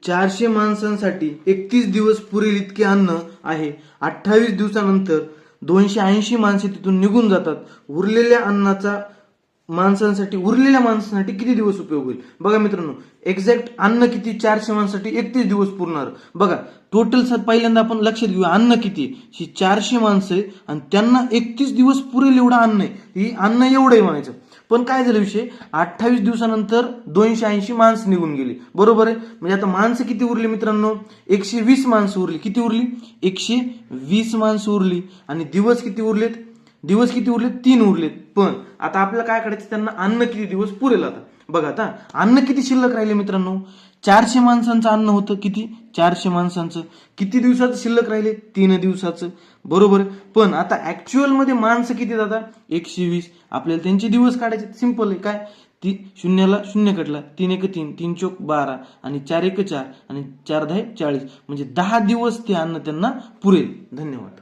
400 माणसांसाठी 31 दिवस पुरेल इतके अन्न आहे. 28 दिवसानंतर 280 माणसे तिथून निघून जातात. उरलेल्या माणसांसाठी किती दिवस उपयोग होईल? बघा मित्रांनो, एक्झॅक्ट अन्न किती? 400 माणसांसाठी 31 दिवस पुरणार. बघा टोटल पहिल्यांदा आपण लक्षात घेऊया अन्न किती. ही 400 माणसं आहे आणि त्यांना 31 दिवस पुरेल एवढं अन्न आहे. ही अन्न एवढं आहे म्हणायचं. पण काय झालं विषय, 28 दिवसानंतर 280 माणसं निघून गेली. बरोबर आहे. म्हणजे आता माणसं किती उरली मित्रांनो? 120 माणसं उरली. किती उरली? 120 माणसं उरली. आणि दिवस किती उरलेत? 3 उरलेत. पण आता आपल्याला काय करायचं, त्यांना अन्न किती दिवस पुरेल? आता बघा, आता अन्न किती शिल्लक राहिले मित्रांनो? 400 माणसांचं अन्न होतं. किती? 400 माणसांचं. किती दिवसाचं शिल्लक राहिले? 3 दिवसाचं. बरोबर. पण आता ऍक्च्युअल मध्ये माणसं किती जातात? 120. आपल्याला त्यांचे दिवस काढायचे. सिंपल आहे. काय? शून्याला शून्य कटला, 3 1 3, 3 चौक 12 आणि 4 1 4 आणि 4 10 40. म्हणजे 10 दिवस ते अन्न त्यांना पुरेल. धन्यवाद.